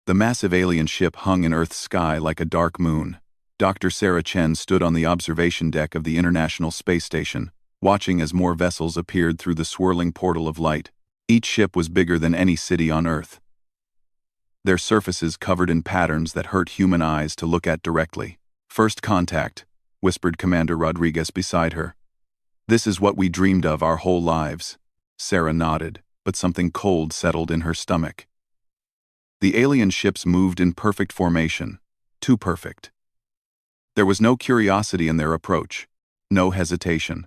The massive alien ship hung in Earth's sky like a dark moon. Dr. Sarah Chen stood on the observation deck of the International Space Station, watching as more vessels appeared through the swirling portal of light. Each ship was bigger than any city on Earth, their surfaces covered in patterns that hurt human eyes to look at directly. "First contact," whispered Commander Rodriguez beside her. "This is what we dreamed of our whole lives." Sarah nodded, but something cold settled in her stomach. The alien ships moved in perfect formation, too perfect. There was no curiosity in their approach, no hesitation.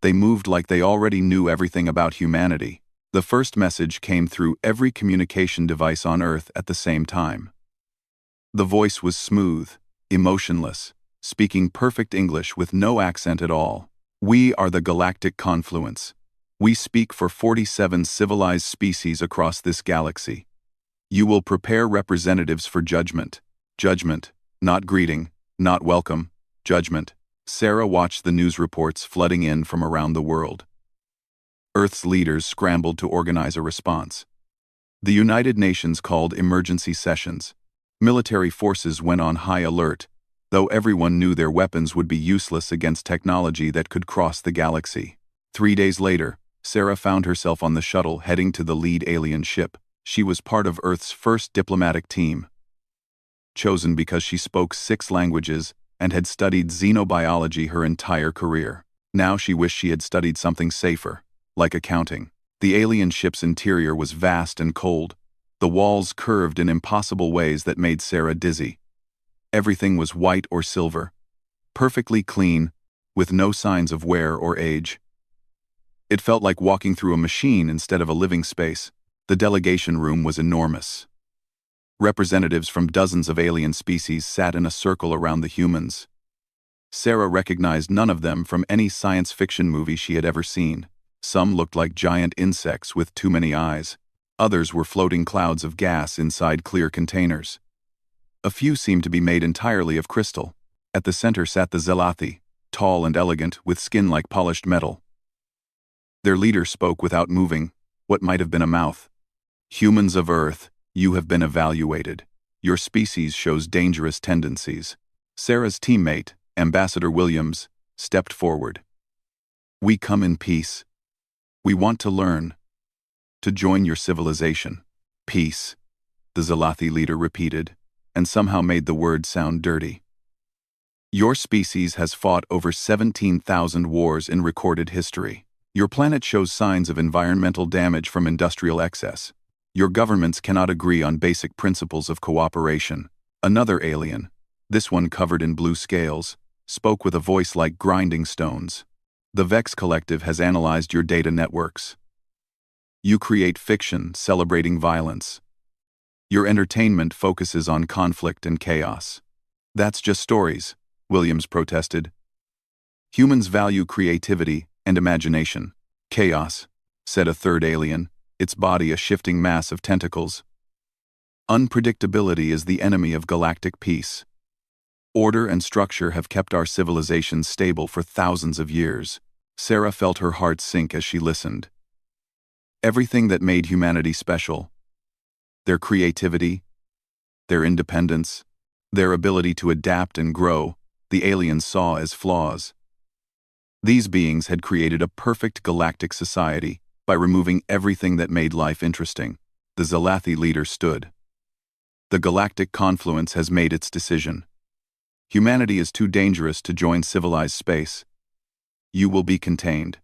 They moved like they already knew everything about humanity. The first message came through every communication device on Earth at the same time. The voice was smooth, emotionless, speaking perfect English with no accent at all. "We are the Galactic Confluence. We speak for 47 civilized species across this galaxy. You will prepare representatives for judgment. Judgment, not greeting, not welcome, judgment." Sarah watched the news reports flooding in from around the world. Earth's leaders scrambled to organize a response. The United Nations called emergency sessions. Military forces went on high alert, though everyone knew their weapons would be useless against technology that could cross the galaxy. 3 days later, Sarah found herself on the shuttle heading to the lead alien ship. She was part of Earth's first diplomatic team, chosen because she spoke 6 languages and had studied xenobiology her entire career. Now she wished she had studied something safer, like accounting. The alien ship's interior was vast and cold. The walls curved in impossible ways that made Sarah dizzy. Everything was white or silver, perfectly clean, with no signs of wear or age. It felt like walking through a machine instead of a living space. The delegation room was enormous. Representatives from dozens of alien species sat in a circle around the humans. Sarah recognized none of them from any science fiction movie she had ever seen. Some looked like giant insects with too many eyes. Others were floating clouds of gas inside clear containers. A few seemed to be made entirely of crystal. At the center sat the Zelathi, tall and elegant, with skin like polished metal. Their leader spoke without moving, what might have been a mouth. "Humans of Earth, you have been evaluated. Your species shows dangerous tendencies." Sarah's teammate, Ambassador Williams, stepped forward. "We come in peace. We want to learn. To join your civilization." "Peace," the Zelathi leader repeated, and somehow made the word sound dirty. "Your species has fought over 17,000 wars in recorded history. Your planet shows signs of environmental damage from industrial excess. Your governments cannot agree on basic principles of cooperation." Another alien, this one covered in blue scales, spoke with a voice like grinding stones. "The Vex Collective has analyzed your data networks. You create fiction celebrating violence. Your entertainment focuses on conflict and chaos." "That's just stories," Williams protested. "Humans value creativity and imagination." "Chaos," said a third alien, its body a shifting mass of tentacles. "Unpredictability is the enemy of galactic peace. Order and structure have kept our civilization stable for thousands of years." Sarah felt her heart sink as she listened. Everything that made humanity special, their creativity, their independence, their ability to adapt and grow, the aliens saw as flaws. These beings had created a perfect galactic society by removing everything that made life interesting. The Zelathi leader stood. "The Galactic Confluence has made its decision. Humanity is too dangerous to join civilized space. You will be contained."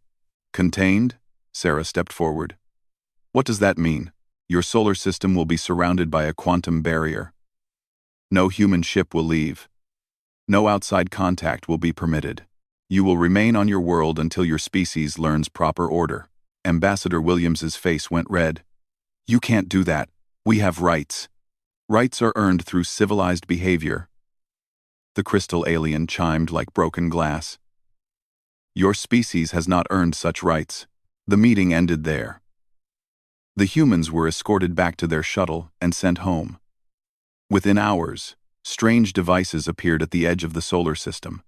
"Contained?" Sarah stepped forward. "What does that mean?" "Your solar system will be surrounded by a quantum barrier. No human ship will leave. No outside contact will be permitted. You will remain on your world until your species learns proper order." Ambassador Williams's face went red. "You can't do that. We have rights. Rights are earned through civilized behavior." The crystal alien chimed like broken glass. "Your species has not earned such rights." The meeting ended there. The humans were escorted back to their shuttle and sent home. Within hours, strange devices appeared at the edge of the solar system.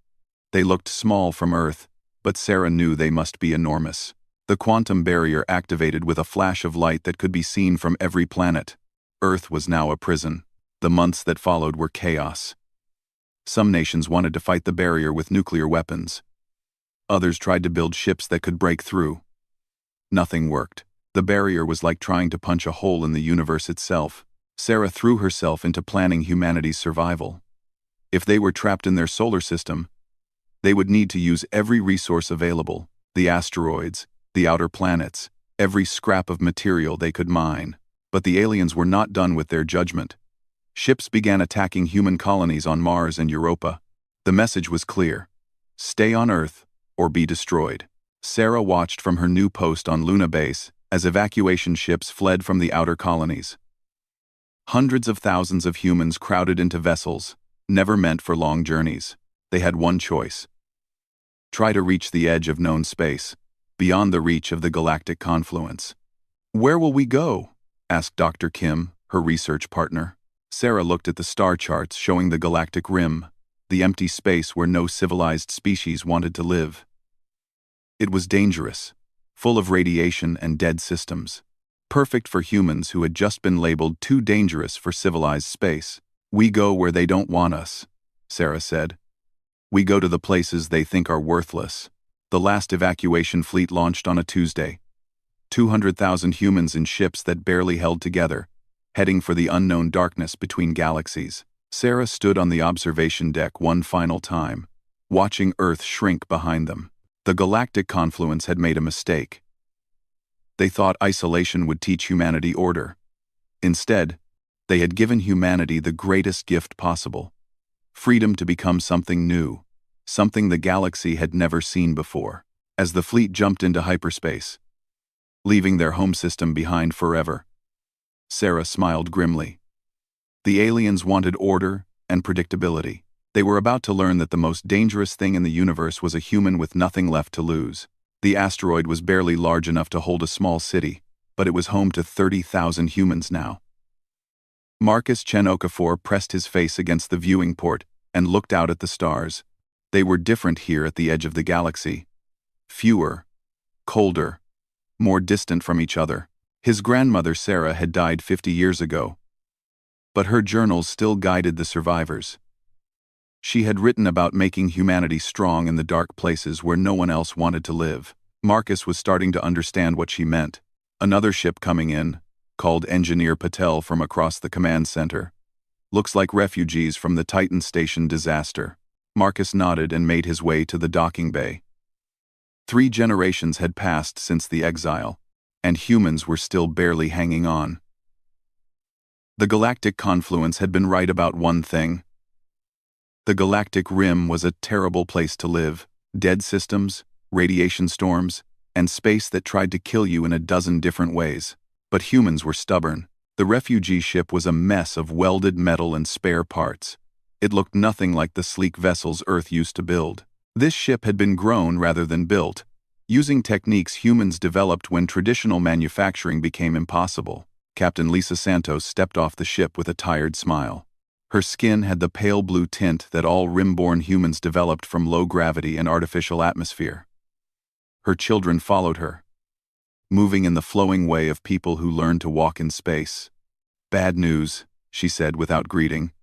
They looked small from Earth, but Sarah knew they must be enormous. The quantum barrier activated with a flash of light that could be seen from every planet. Earth was now a prison. The months that followed were chaos. Some nations wanted to fight the barrier with nuclear weapons. Others tried to build ships that could break through. Nothing worked. The barrier was like trying to punch a hole in the universe itself. Sarah threw herself into planning humanity's survival. If they were trapped in their solar system, they would need to use every resource available: the asteroids, the outer planets, every scrap of material they could mine. But the aliens were not done with their judgment. Ships began attacking human colonies on Mars and Europa. The message was clear: stay on Earth or be destroyed. Sarah watched from her new post on Luna Base as evacuation ships fled from the outer colonies. Hundreds of thousands of humans crowded into vessels, never meant for long journeys. They had one choice: try to reach the edge of known space, beyond the reach of the galactic confluence. "Where will we go?" asked Dr. Kim, her research partner. Sarah looked at the star charts showing the galactic rim, the empty space where no civilized species wanted to live. It was dangerous, full of radiation and dead systems. Perfect for humans who had just been labeled too dangerous for civilized space. "We go where they don't want us," Sarah said. "We go to the places they think are worthless." The last evacuation fleet launched on a Tuesday. 200,000 humans in ships that barely held together, heading for the unknown darkness between galaxies. Sarah stood on the observation deck one final time, watching Earth shrink behind them. The galactic confluence had made a mistake. They thought isolation would teach humanity order. Instead, they had given humanity the greatest gift possible: freedom to become something new, something the galaxy had never seen before. As the fleet jumped into hyperspace, leaving their home system behind forever, Sarah smiled grimly. The aliens wanted order and predictability. They were about to learn that the most dangerous thing in the universe was a human with nothing left to lose. The asteroid was barely large enough to hold a small city, but it was home to 30,000 humans now. Marcus Chen Okafor pressed his face against the viewing port and looked out at the stars. They were different here at the edge of the galaxy. Fewer, colder, more distant from each other. His grandmother Sarah had died 50 years ago, but her journals still guided the survivors. She had written about making humanity strong in the dark places where no one else wanted to live. Marcus was starting to understand what she meant. Another ship coming in, called Engineer Patel from across the command center. "Looks like refugees from the Titan station disaster." Marcus nodded and made his way to the docking bay. 3 generations had passed since the exile, and humans were still barely hanging on. The galactic confluence had been right about one thing. The galactic rim was a terrible place to live: dead systems, radiation storms, and space that tried to kill you in a dozen different ways. But humans were stubborn. The refugee ship was a mess of welded metal and spare parts. It looked nothing like the sleek vessels Earth used to build. This ship had been grown rather than built, using techniques humans developed when traditional manufacturing became impossible. Captain Lisa Santos stepped off the ship with a tired smile. Her skin had the pale blue tint that all rim-born humans developed from low gravity and artificial atmosphere. Her children followed her, moving in the flowing way of people who learn to walk in space. "Bad news," she said without greeting.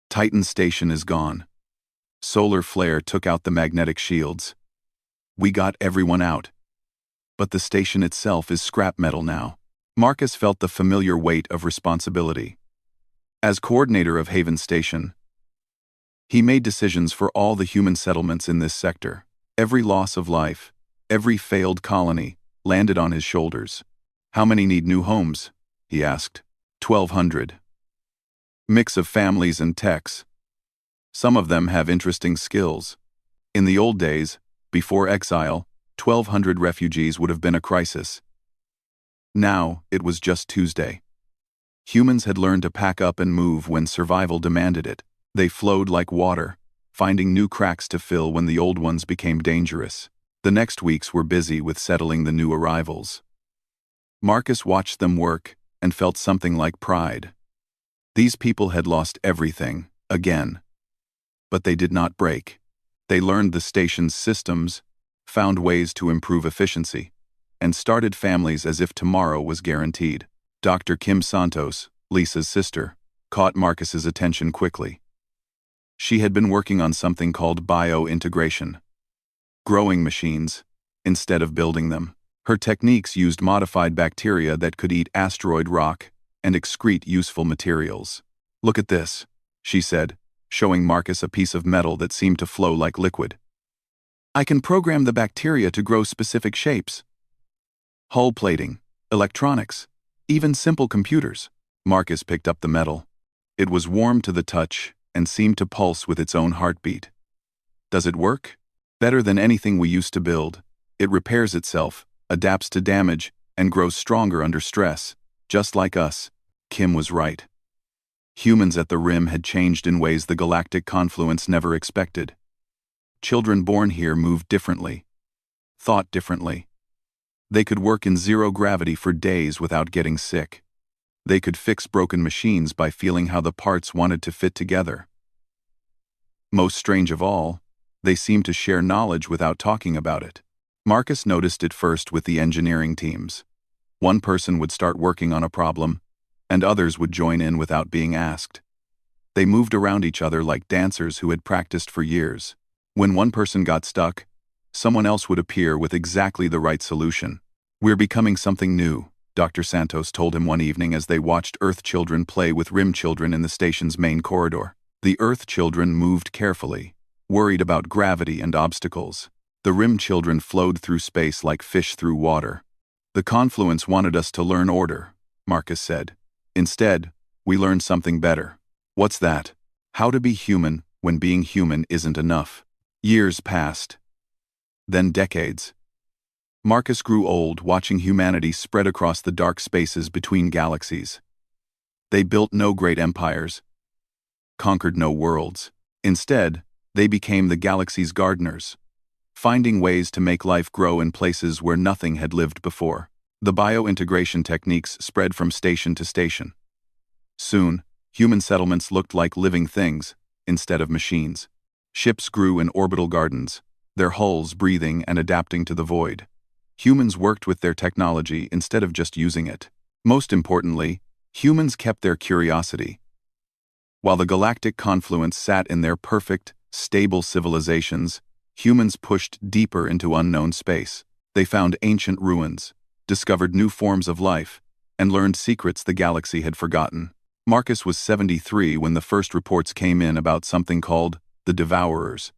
"Titan Station is gone. Solar flare took out the magnetic shields. We got everyone out. But the station itself is scrap metal now." Marcus felt the familiar weight of responsibility. As coordinator of Haven Station, he made decisions for all the human settlements in this sector. Every loss of life, every failed colony, landed on his shoulders. "How many need new homes?" he asked. 1,200. Mix of families and techs. Some of them have interesting skills. In the old days, before exile, 1,200 refugees would have been a crisis. Now, it was just Tuesday. Humans had learned to pack up and move when survival demanded it. They flowed like water, finding new cracks to fill when the old ones became dangerous. The next weeks were busy with settling the new arrivals. Marcus watched them work and felt something like pride. These people had lost everything, again. But they did not break. They learned the station's systems, found ways to improve efficiency, and started families as if tomorrow was guaranteed. Dr. Kim Santos, Lisa's sister, caught Marcus's attention quickly. She had been working on something called bio-integration, growing machines instead of building them. Her techniques used modified bacteria that could eat asteroid rock and excrete useful materials. "Look at this," she said, showing Marcus a piece of metal that seemed to flow like liquid. "I can program the bacteria to grow specific shapes. Hull plating, electronics, even simple computers." Marcus picked up the metal. It was warm to the touch and seemed to pulse with its own heartbeat. "Does it work?" "Better than anything we used to build. It repairs itself, adapts to damage, and grows stronger under stress, just like us." Kim was right. Humans at the rim had changed in ways the galactic confluence never expected. Children born here moved differently, thought differently. They could work in zero gravity for days without getting sick. They could fix broken machines by feeling how the parts wanted to fit together. Most strange of all, they seemed to share knowledge without talking about it. Marcus noticed it first with the engineering teams. One person would start working on a problem, and others would join in without being asked. They moved around each other like dancers who had practiced for years. When one person got stuck, someone else would appear with exactly the right solution. "We're becoming something new," Dr. Santos told him one evening as they watched Earth children play with Rim children in the station's main corridor. The Earth children moved carefully, worried about gravity and obstacles. The Rim children flowed through space like fish through water. "The confluence wanted us to learn order," Marcus said. "Instead, we learned something better." "What's that?" "How to be human when being human isn't enough." Years passed. Then decades. Marcus grew old watching humanity spread across the dark spaces between galaxies. They built no great empires, conquered no worlds. Instead, they became the galaxy's gardeners, finding ways to make life grow in places where nothing had lived before. The bio-integration techniques spread from station to station. Soon, human settlements looked like living things instead of machines. Ships grew in orbital gardens, their hulls breathing and adapting to the void. Humans worked with their technology instead of just using it. Most importantly, humans kept their curiosity. While the galactic confluence sat in their perfect, stable civilizations, humans pushed deeper into unknown space. They found ancient ruins, discovered new forms of life, and learned secrets the galaxy had forgotten. Marcus was 73 when the first reports came in about something called the Devourers.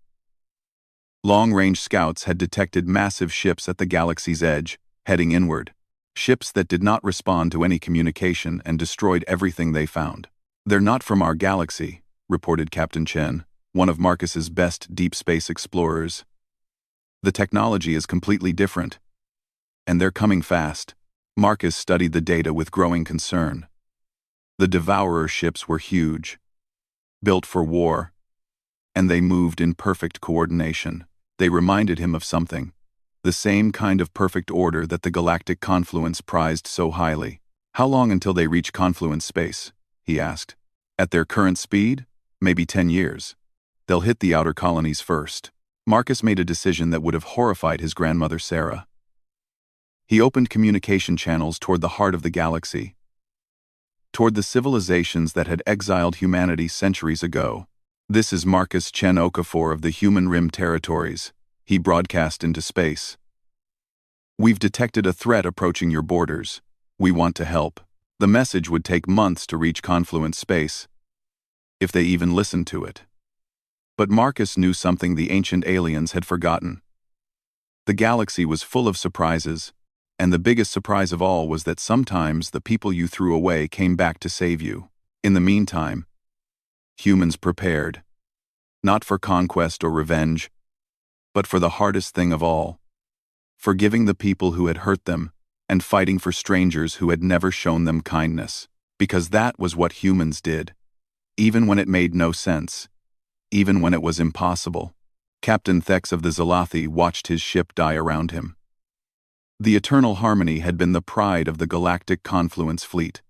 Long-range scouts had detected massive ships at the galaxy's edge, heading inward. Ships that did not respond to any communication and destroyed everything they found. "They're not from our galaxy," reported Captain Chen, one of Marcus's best deep space explorers. "The technology is completely different, and they're coming fast." Marcus studied the data with growing concern. The Devourer ships were huge, built for war, and they moved in perfect coordination. They reminded him of something, the same kind of perfect order that the galactic confluence prized so highly. "How long until they reach confluence space?" he asked. "At their current speed? Maybe 10 years. They'll hit the outer colonies first." Marcus made a decision that would have horrified his grandmother Sarah. He opened communication channels toward the heart of the galaxy, toward the civilizations that had exiled humanity centuries ago. "This is Marcus Chen Okafor of the Human Rim Territories," he broadcast into space. "We've detected a threat approaching your borders. We want to help." The message would take months to reach confluence space, if they even listened to it. But Marcus knew something the ancient aliens had forgotten. The galaxy was full of surprises, and the biggest surprise of all was that sometimes the people you threw away came back to save you. In the meantime, humans prepared, not for conquest or revenge, but for the hardest thing of all, forgiving the people who had hurt them and fighting for strangers who had never shown them kindness. Because that was what humans did, even when it made no sense, even when it was impossible. Captain Thex of the Zalathi watched his ship die around him. The Eternal Harmony had been the pride of the Galactic Confluence fleet,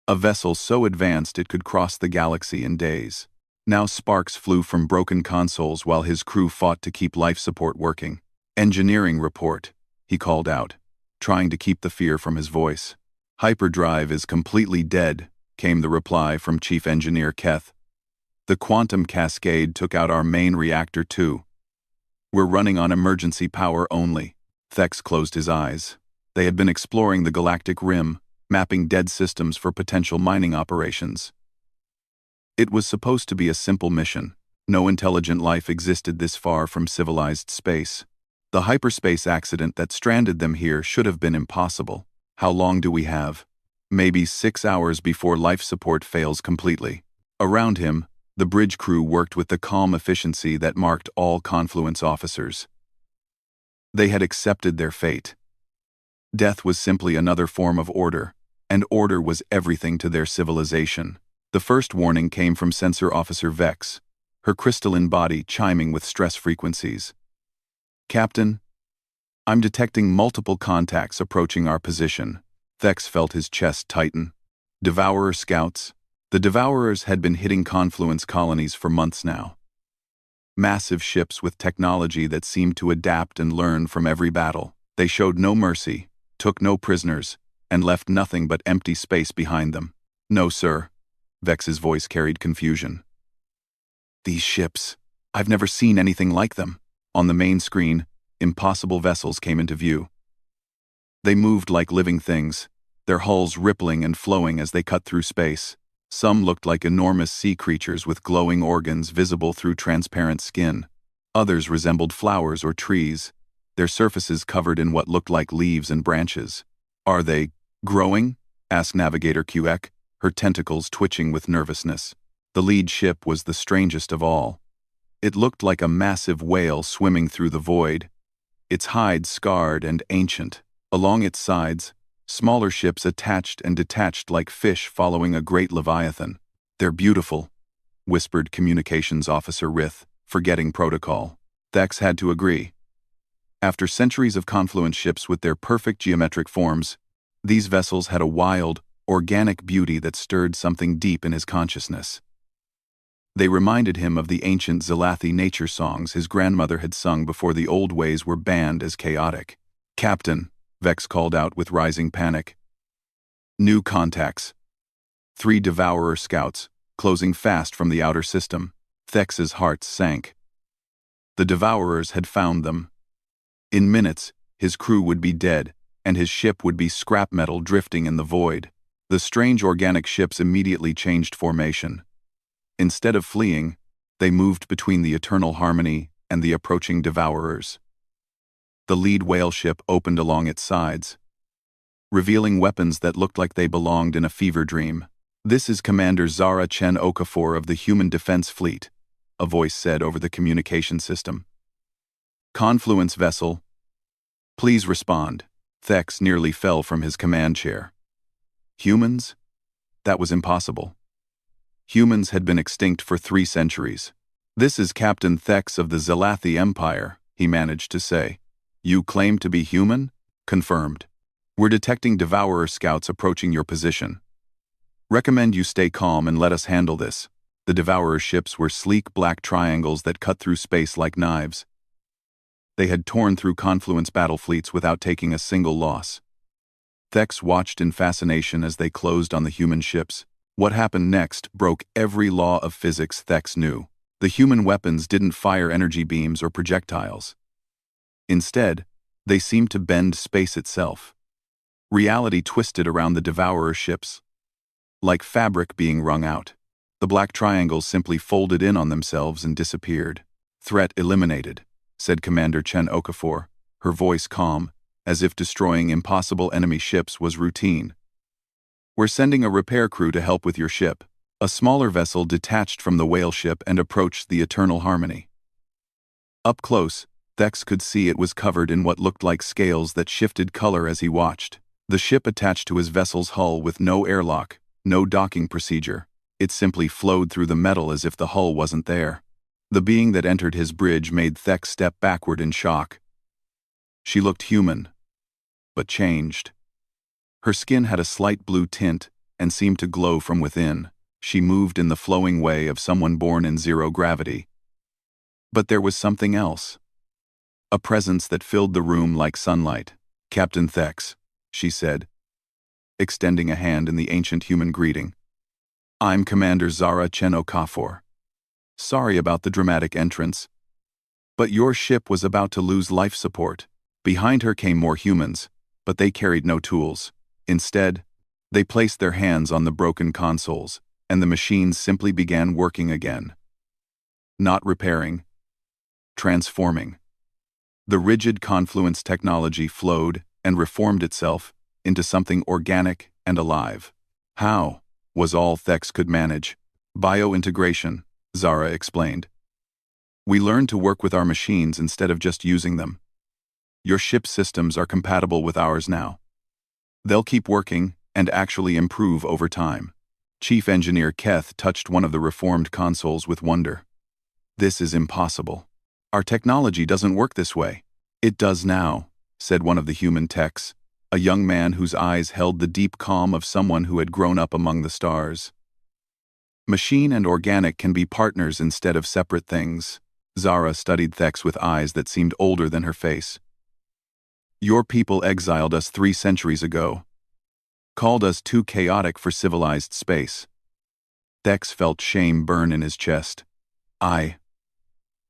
a vessel so advanced it could cross the galaxy in days. Now sparks flew from broken consoles while his crew fought to keep life support working. "Engineering report," he called out, trying to keep the fear from his voice. "Hyperdrive is completely dead," came the reply from Chief Engineer Keth. "The quantum cascade took out our main reactor too. We're running on emergency power only." Thex closed his eyes. They had been exploring the galactic rim, mapping dead systems for potential mining operations. It was supposed to be a simple mission. No intelligent life existed this far from civilized space. The hyperspace accident that stranded them here should have been impossible. How long do we have? Maybe 6 hours before life support fails completely. Around him, the bridge crew worked with the calm efficiency that marked all Confluence officers. They had accepted their fate. Death was simply another form of order, and order was everything to their civilization. The first warning came from Sensor Officer Vex, her crystalline body chiming with stress frequencies. "Captain, I'm detecting multiple contacts approaching our position." Vex felt his chest tighten. Devourer scouts. The Devourers had been hitting Confluence colonies for months now. Massive ships with technology that seemed to adapt and learn from every battle. They showed no mercy, took no prisoners, and left nothing but empty space behind them. "No, sir." Vex's voice carried confusion. "These ships, I've never seen anything like them." On the main screen, impossible vessels came into view. They moved like living things, their hulls rippling and flowing as they cut through space. Some looked like enormous sea creatures with glowing organs visible through transparent skin. Others resembled flowers or trees, their surfaces covered in what looked like leaves and branches. "Are they growing?" asked Navigator Quebec, her tentacles twitching with nervousness. The lead ship was the strangest of all. It looked like a massive whale swimming through the void, its hide scarred and ancient. Along its sides, smaller ships attached and detached like fish following a great leviathan. "They're beautiful," whispered Communications Officer Rith, forgetting protocol. Thex had to agree. After centuries of Confluence ships with their perfect geometric forms, these vessels had a wild, organic beauty that stirred something deep in his consciousness. They reminded him of the ancient Zalathi nature songs his grandmother had sung before the old ways were banned as chaotic. "Captain," Vex called out with rising panic. "New contacts. 3 Devourer scouts, closing fast from the outer system." Thex's heart sank. The Devourers had found them. In minutes, his crew would be dead, and his ship would be scrap metal drifting in the void. The strange organic ships immediately changed formation. Instead of fleeing, they moved between the Eternal Harmony and the approaching Devourers. The lead whale ship opened along its sides, revealing weapons that looked like they belonged in a fever dream. "This is Commander Zara Chen Okafor of the Human Defense Fleet," a voice said over the communication system. "Confluence vessel, please respond." Thex nearly fell from his command chair. Humans? That was impossible. Humans had been extinct for 3 centuries. "This is Captain Thex of the Zalathi Empire," he managed to say. "You claim to be human?" "Confirmed. We're detecting Devourer scouts approaching your position. Recommend you stay calm and let us handle this." The Devourer ships were sleek black triangles that cut through space like knives. They had torn through Confluence battle fleets without taking a single loss. Thex watched in fascination as they closed on the human ships. What happened next broke every law of physics Thex knew. The human weapons didn't fire energy beams or projectiles. Instead, they seemed to bend space itself. Reality twisted around the Devourer ships, like fabric being wrung out. The black triangles simply folded in on themselves and disappeared. "Threat eliminated," said Commander Chen Okafor, her voice calm, as if destroying impossible enemy ships was routine. "We're sending a repair crew to help with your ship." A smaller vessel detached from the whale ship and approached the Eternal Harmony. Up close, Thex could see it was covered in what looked like scales that shifted color as he watched. The ship attached to his vessel's hull with no airlock, no docking procedure. It simply flowed through the metal as if the hull wasn't there. The being that entered his bridge made Thex step backward in shock. She looked human, but changed. Her skin had a slight blue tint and seemed to glow from within. She moved in the flowing way of someone born in zero gravity. But there was something else. A presence that filled the room like sunlight. "Captain Thex," she said, extending a hand in the ancient human greeting. I'm Commander Zara Chenokafor. Sorry about the dramatic entrance, but your ship was about to lose life support. Behind her came more humans, but they carried no tools. Instead, they placed their hands on the broken consoles, and the machines simply began working again. Not repairing, transforming. The rigid confluence technology flowed and reformed itself into something organic and alive. How? Was all Thex could manage. Biointegration, Zara explained. We learned to work with our machines instead of just using them. Your ship's systems are compatible with ours now. They'll keep working and actually improve over time. Chief Engineer Keth touched one of the reformed consoles with wonder. This is impossible. Our technology doesn't work this way. It does now, said one of the human techs, a young man whose eyes held the deep calm of someone who had grown up among the stars. Machine and organic can be partners instead of separate things. Zara studied Thex with eyes that seemed older than her face. Your people exiled us 3 centuries ago. Called us too chaotic for civilized space. Thex felt shame burn in his chest. I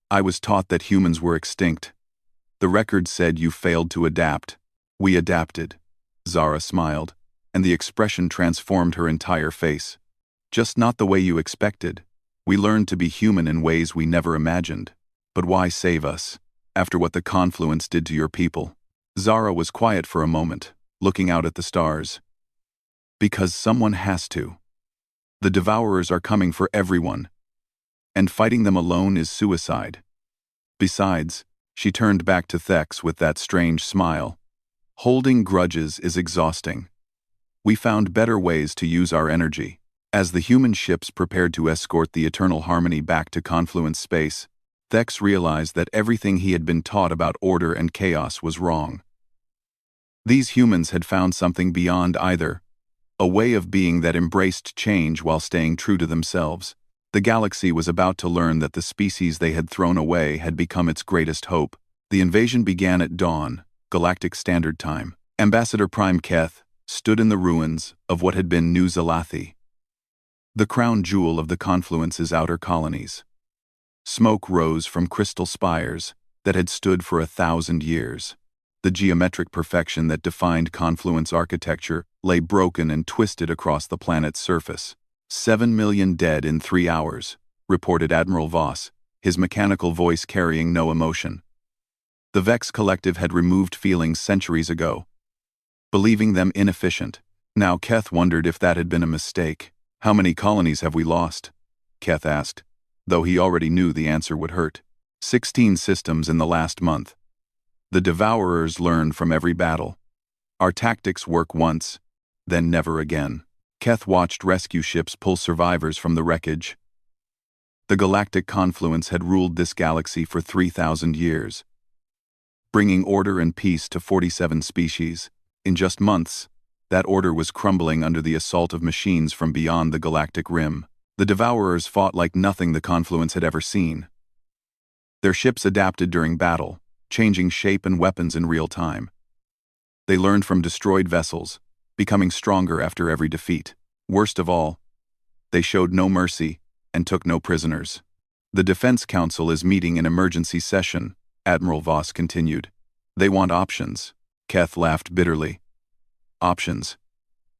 was taught that humans were extinct. The record said you failed to adapt. We adapted. Zara smiled, and the expression transformed her entire face. Just not the way you expected. We learned to be human in ways we never imagined. But why save us, after what the confluence did to your people? Zara was quiet for a moment, looking out at the stars. Because someone has to. The Devourers are coming for everyone, and fighting them alone is suicide. Besides, she turned back to Thex with that strange smile. Holding grudges is exhausting. We found better ways to use our energy. As the human ships prepared to escort the Eternal Harmony back to Confluence space, Thex realized that everything he had been taught about order and chaos was wrong. These humans had found something beyond either, a way of being that embraced change while staying true to themselves. The galaxy was about to learn that the species they had thrown away had become its greatest hope. The invasion began at dawn, Galactic Standard Time. Ambassador Prime Keth stood in the ruins of what had been New Zalathi, the crown jewel of the Confluence's outer colonies. Smoke rose from crystal spires that had stood for 1,000 years. The geometric perfection that defined Confluence architecture lay broken and twisted across the planet's surface. 7 million dead in 3 hours, reported Admiral Voss, his mechanical voice carrying no emotion. The Vex Collective had removed feelings centuries ago, believing them inefficient. Now Keth wondered if that had been a mistake. How many colonies have we lost? Keth asked, though he already knew the answer would hurt. 16 systems in the last month. The Devourers learned from every battle. Our tactics work once, then never again. Keth watched rescue ships pull survivors from the wreckage. The Galactic Confluence had ruled this galaxy for 3,000 years, bringing order and peace to 47 species. In just months, that order was crumbling under the assault of machines from beyond the galactic rim. The Devourers fought like nothing the Confluence had ever seen. Their ships adapted during battle, changing shape and weapons in real time. They learned from destroyed vessels, becoming stronger after every defeat. Worst of all, they showed no mercy and took no prisoners. The Defense Council is meeting in emergency session, Admiral Voss continued. They want options. Keth laughed bitterly. Options.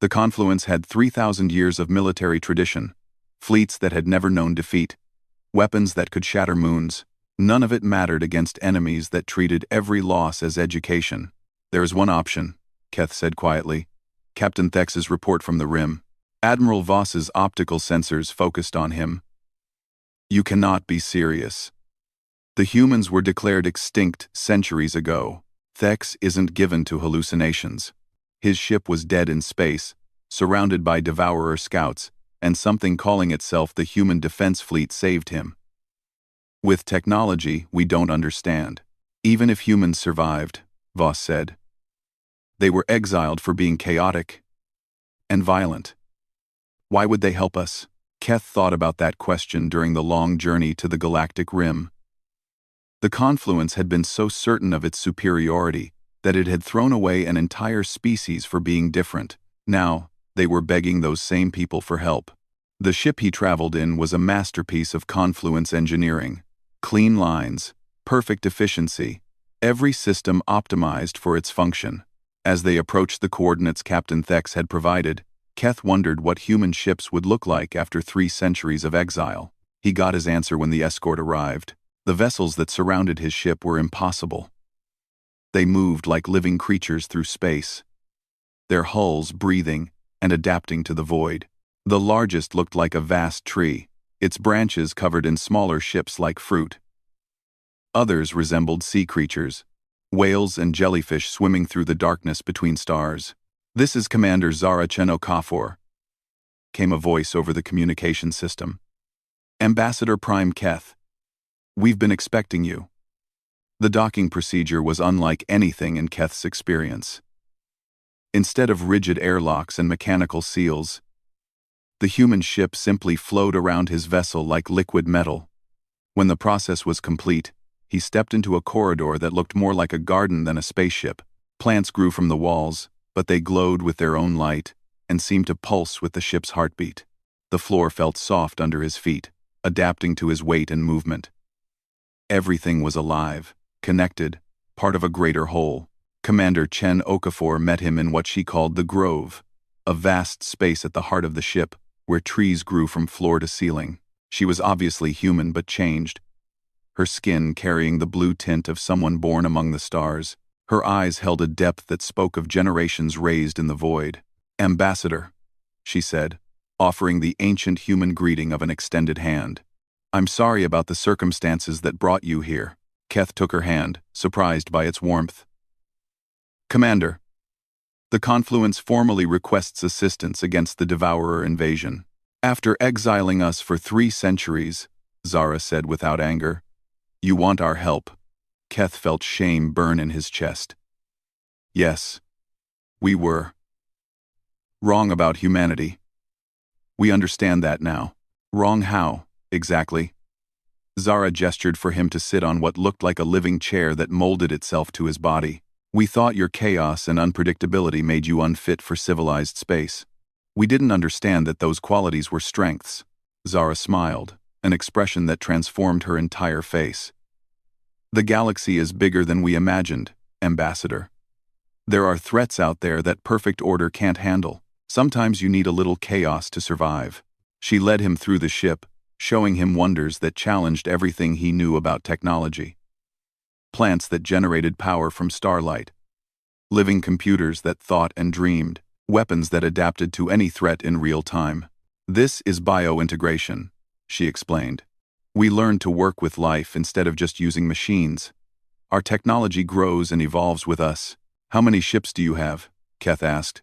The Confluence had 3,000 years of military tradition, fleets that had never known defeat, weapons that could shatter moons. None of it mattered against enemies that treated every loss as education. There is one option, Keth said quietly. Captain Thex's report from the rim. Admiral Voss's optical sensors focused on him. You cannot be serious. The humans were declared extinct centuries ago. Thex isn't given to hallucinations. His ship was dead in space, surrounded by Devourer scouts, and something calling itself the Human Defense Fleet saved him. With technology we don't understand. Even if humans survived, Voss said, they were exiled for being chaotic and violent. Why would they help us? Keth thought about that question during the long journey to the galactic rim. The Confluence had been so certain of its superiority that it had thrown away an entire species for being different. Now, they were begging those same people for help. The ship he traveled in was a masterpiece of confluence engineering. Clean lines, perfect efficiency, every system optimized for its function. As they approached the coordinates Captain Thex had provided, Keth wondered what human ships would look like after 3 centuries of exile. He got his answer when the escort arrived. The vessels that surrounded his ship were impossible. They moved like living creatures through space, their hulls breathing and adapting to the void. The largest looked like a vast tree, its branches covered in smaller ships like fruit. Others resembled sea creatures, whales and jellyfish swimming through the darkness between stars. "This is Commander Zara Chen Okafor," came a voice over the communication system. "Ambassador Prime Keth, we've been expecting you." The docking procedure was unlike anything in Keth's experience. Instead of rigid airlocks and mechanical seals, the human ship simply flowed around his vessel like liquid metal. When the process was complete, he stepped into a corridor that looked more like a garden than a spaceship. Plants grew from the walls, but they glowed with their own light and seemed to pulse with the ship's heartbeat. The floor felt soft under his feet, adapting to his weight and movement. Everything was alive, connected, part of a greater whole. Commander Chen Okafor met him in what she called the Grove, a vast space at the heart of the ship, where trees grew from floor to ceiling. She was obviously human but changed, her skin carrying the blue tint of someone born among the stars. Her eyes held a depth that spoke of generations raised in the void. "Ambassador," she said, offering the ancient human greeting of an extended hand. "I'm sorry about the circumstances that brought you here." Keth took her hand, surprised by its warmth. "Commander, the Confluence formally requests assistance against the Devourer invasion. After exiling us for 3 centuries, Zara said without anger, "you want our help." Keth felt shame burn in his chest. "Yes, we were wrong about humanity. We understand that now." "Wrong how, exactly?" Zara gestured for him to sit on what looked like a living chair that molded itself to his body. "We thought your chaos and unpredictability made you unfit for civilized space. We didn't understand that those qualities were strengths." Zara smiled, an expression that transformed her entire face. "The galaxy is bigger than we imagined, Ambassador. There are threats out there that perfect order can't handle. Sometimes you need a little chaos to survive." She led him through the ship, showing him wonders that challenged everything he knew about technology. Plants that generated power from starlight, living computers that thought and dreamed, weapons that adapted to any threat in real time. "This is biointegration," she explained. "We learn to work with life instead of just using machines. Our technology grows and evolves with us." "How many ships do you have?" Keth asked.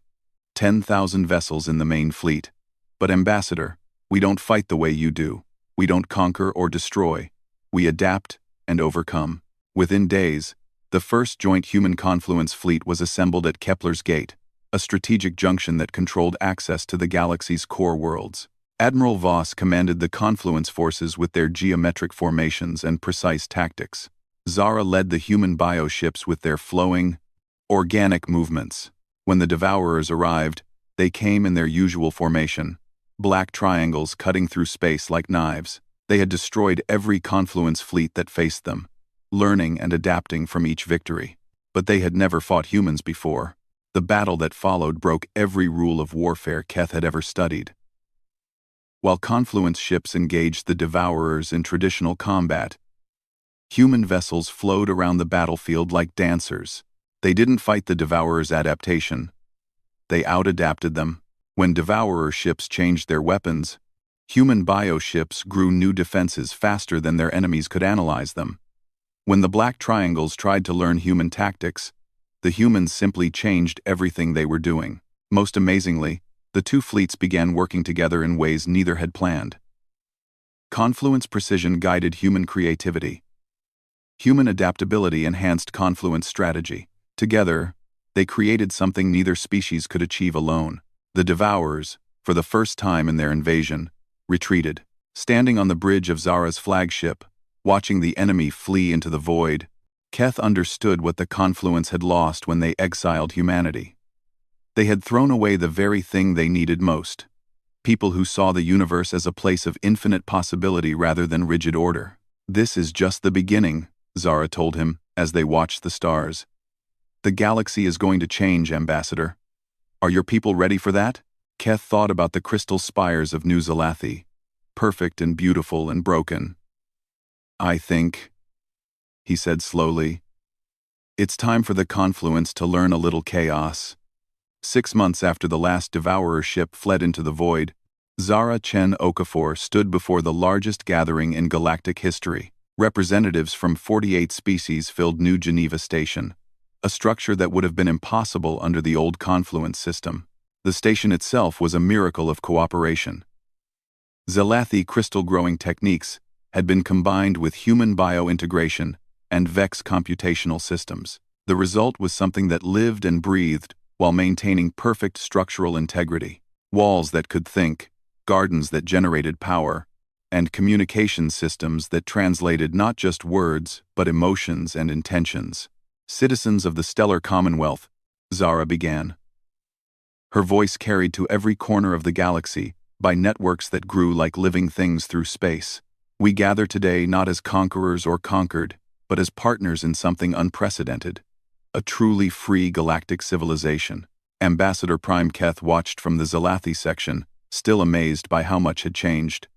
10,000 vessels in the main fleet. "But Ambassador, we don't fight the way you do. We don't conquer or destroy. We adapt and overcome." Within days, the first joint human confluence fleet was assembled at Kepler's Gate, a strategic junction that controlled access to the galaxy's core worlds. Admiral Voss commanded the confluence forces with their geometric formations and precise tactics. Zara led the human bioships with their flowing, organic movements. When the Devourers arrived, they came in their usual formation, black triangles cutting through space like knives. They had destroyed every confluence fleet that faced them, learning and adapting from each victory. But they had never fought humans before. The battle that followed broke every rule of warfare Keth had ever studied. While confluence ships engaged the Devourers in traditional combat, human vessels flowed around the battlefield like dancers. They didn't fight the Devourers' adaptation. They out-adapted them. When Devourer ships changed their weapons, human bioships grew new defenses faster than their enemies could analyze them. When the Black Triangles tried to learn human tactics, the humans simply changed everything they were doing. Most amazingly, the two fleets began working together in ways neither had planned. Confluence precision guided human creativity. Human adaptability enhanced confluence strategy. Together, they created something neither species could achieve alone. The Devourers, for the first time in their invasion, retreated. Standing on the bridge of Zara's flagship, watching the enemy flee into the void, Keth understood what the Confluence had lost when they exiled humanity. They had thrown away the very thing they needed most: People who saw the universe as a place of infinite possibility rather than rigid order. "This is just the beginning," Zara told him as they watched the stars. "The galaxy is going to change, Ambassador. Are your people ready for that?" Keth thought about the crystal spires of New Zalathi, perfect and beautiful and broken. "I think," he said slowly, "it's time for the confluence to learn a little chaos." 6 months after the last Devourer ship fled into the void, Zara Chen Okafor stood before the largest gathering in galactic history. Representatives from 48 species filled New Geneva Station, a structure that would have been impossible under the old confluence system. The station itself was a miracle of cooperation. Zalathi crystal-growing techniques had been combined with human bio-integration and Vex computational systems. The result was something that lived and breathed while maintaining perfect structural integrity. Walls that could think, gardens that generated power, and communication systems that translated not just words, but emotions and intentions. "Citizens of the Stellar Commonwealth," Zara began. Her voice carried to every corner of the galaxy by networks that grew like living things through space. "We gather today not as conquerors or conquered, but as partners in something unprecedented. A truly free galactic civilization." Ambassador Prime Keth watched from the Zalathi section, still amazed by how much had changed.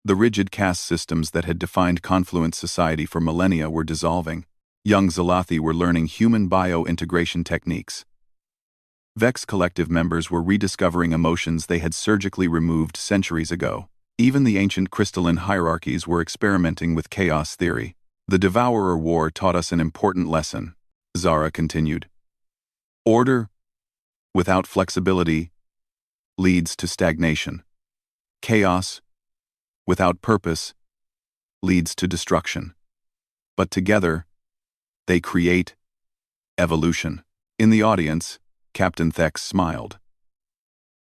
The rigid caste systems that had defined confluent society for millennia were dissolving. Young Zalathi were learning human bio-integration techniques. Vex collective members were rediscovering emotions they had surgically removed centuries ago. Even the ancient crystalline hierarchies were experimenting with chaos theory. "The Devourer War taught us an important lesson," Zara continued. "Order, without flexibility, leads to stagnation. Chaos, without purpose, leads to destruction. But together, they create evolution." In the audience, Captain Thex smiled.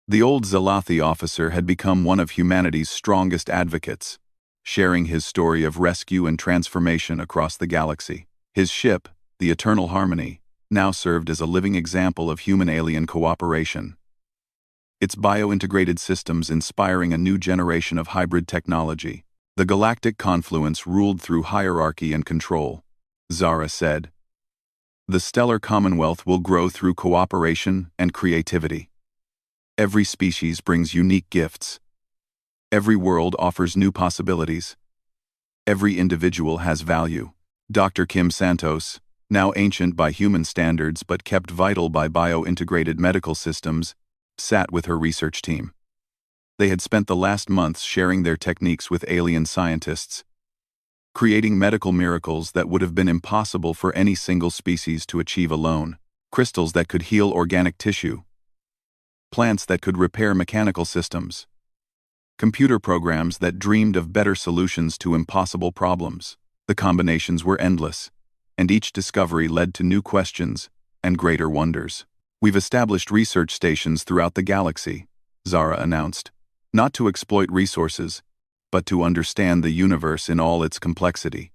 The old Zalathi officer had become one of humanity's strongest advocates, sharing his story of rescue and transformation across the galaxy. His ship, the Eternal Harmony, now served as a living example of human-alien cooperation. Its bio-integrated systems inspiring a new generation of hybrid technology. "The galactic confluence ruled through hierarchy and control," Zara said. "The Stellar Commonwealth will grow through cooperation and creativity. Every species brings unique gifts. Every world offers new possibilities. Every individual has value." Dr. Kim Santos, now ancient by human standards but kept vital by bio-integrated medical systems, sat with her research team. They had spent the last months sharing their techniques with alien scientists, creating medical miracles that would have been impossible for any single species to achieve alone. Crystals that could heal organic tissue, plants that could repair mechanical systems, computer programs that dreamed of better solutions to impossible problems. The combinations were endless, and each discovery led to new questions and greater wonders. "We've established research stations throughout the galaxy," Zara announced, "not to exploit resources, but to understand the universe in all its complexity.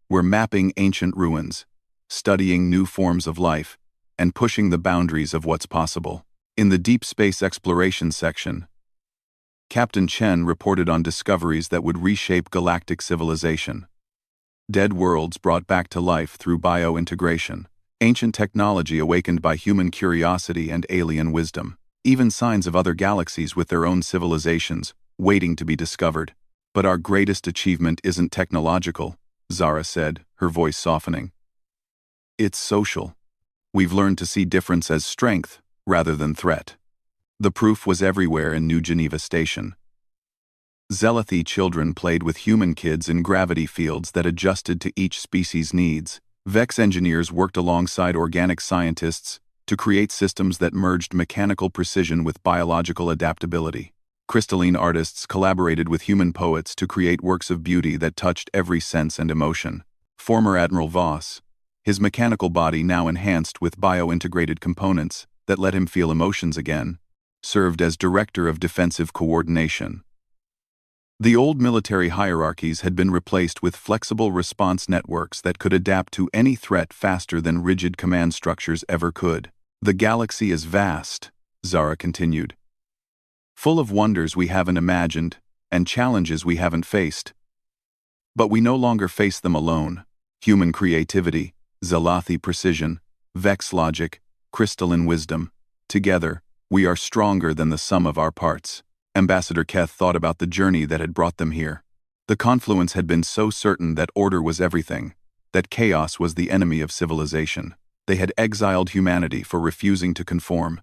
We're mapping ancient ruins, studying new forms of life, and pushing the boundaries of what's possible." In the deep space exploration section, Captain Chen reported on discoveries that would reshape galactic civilization. Dead worlds brought back to life through bio-integration, ancient technology awakened by human curiosity and alien wisdom, even signs of other galaxies with their own civilizations waiting to be discovered. "But our greatest achievement isn't technological," Zara said, her voice softening. "It's social. We've learned to see difference as strength rather than threat." The proof was everywhere in New Geneva Station. Zalathi children played with human kids in gravity fields that adjusted to each species' needs. Vex engineers worked alongside organic scientists to create systems that merged mechanical precision with biological adaptability. Crystalline artists collaborated with human poets to create works of beauty that touched every sense and emotion. Former Admiral Voss, his mechanical body now enhanced with bio-integrated components that let him feel emotions again, served as Director of Defensive Coordination. The old military hierarchies had been replaced with flexible response networks that could adapt to any threat faster than rigid command structures ever could. "The galaxy is vast," Zara continued. full of wonders we haven't imagined and challenges we haven't faced. But we no longer face them alone. Human creativity, Zalathi precision, Vex logic, crystalline wisdom. Together, we are stronger than the sum of our parts. Ambassador Keth thought about the journey that had brought them here. The confluence had been so certain that order was everything, that chaos was the enemy of civilization. They had exiled humanity for refusing to conform,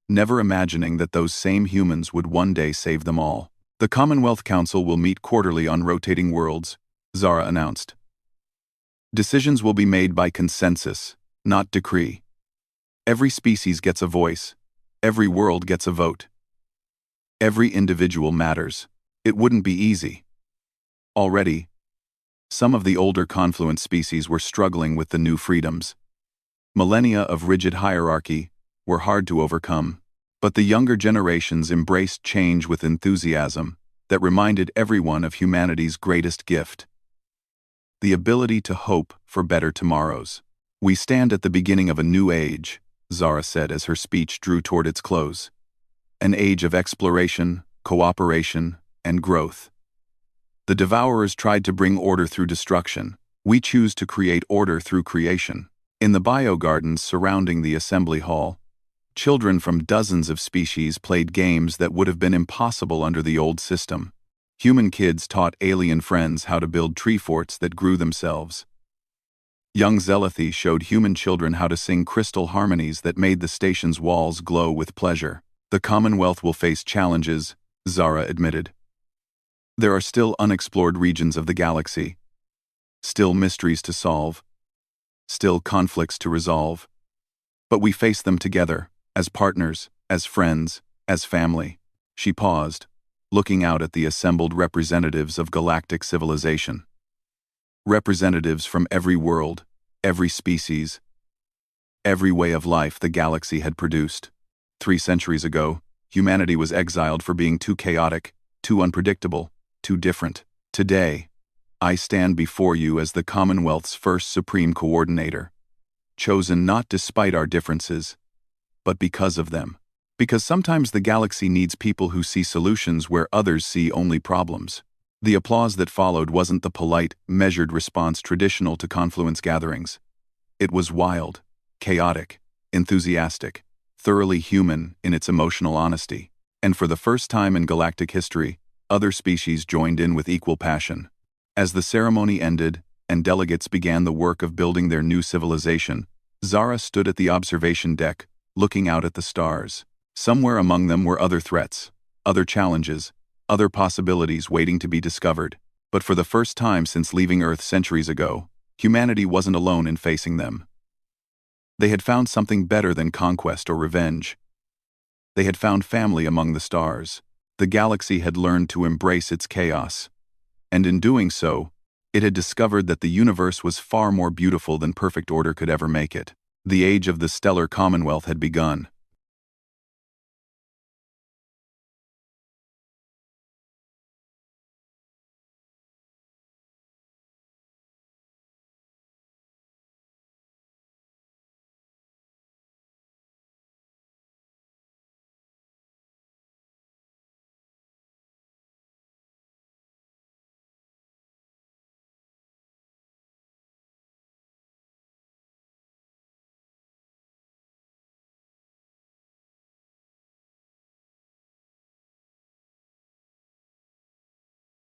never imagining that those same humans would one day save them all. The Commonwealth Council will meet quarterly on rotating worlds, Zara announced. Decisions will be made by consensus, not decree. Every species gets a voice. Every world gets a vote. Every individual matters. It wouldn't be easy. Already, some of the older confluent species were struggling with the new freedoms. Millennia of rigid hierarchy were hard to overcome, but the younger generations embraced change with enthusiasm that reminded everyone of humanity's greatest gift: the ability to hope for better tomorrows. We stand at the beginning of a new age, Zara said as her speech drew toward its close. An age of exploration, cooperation, and growth. The Devourers tried to bring order through destruction. We choose to create order through creation. In the biogardens surrounding the assembly hall, children from dozens of species played games that would have been impossible under the old system. Human kids taught alien friends how to build tree forts that grew themselves. Young Zalathi showed human children how to sing crystal harmonies that made the station's walls glow with pleasure. The Commonwealth will face challenges, Zara admitted. There are still unexplored regions of the galaxy. Still mysteries to solve. Still conflicts to resolve. But we face them together, as partners, as friends, as family. She paused, looking out at the assembled representatives of galactic civilization. Representatives from every world, every species, every way of life the galaxy had produced. 3 centuries ago, humanity was exiled for being too chaotic, too unpredictable, too different. Today, I stand before you as the Commonwealth's first supreme coordinator, chosen not despite our differences, but because of them. Because sometimes the galaxy needs people who see solutions where others see only problems. The applause that followed wasn't the polite, measured response traditional to confluence gatherings. It was wild, chaotic, enthusiastic, thoroughly human in its emotional honesty. And for the first time in galactic history, other species joined in with equal passion. As the ceremony ended and delegates began the work of building their new civilization, Zara stood at the observation deck, looking out at the stars. Somewhere among them were other threats, other challenges, other possibilities waiting to be discovered. But for the first time since leaving Earth centuries ago, humanity wasn't alone in facing them. They had found something better than conquest or revenge. They had found family among the stars. The galaxy had learned to embrace its chaos. And in doing so, it had discovered that the universe was far more beautiful than perfect order could ever make it. The age of the stellar commonwealth had begun.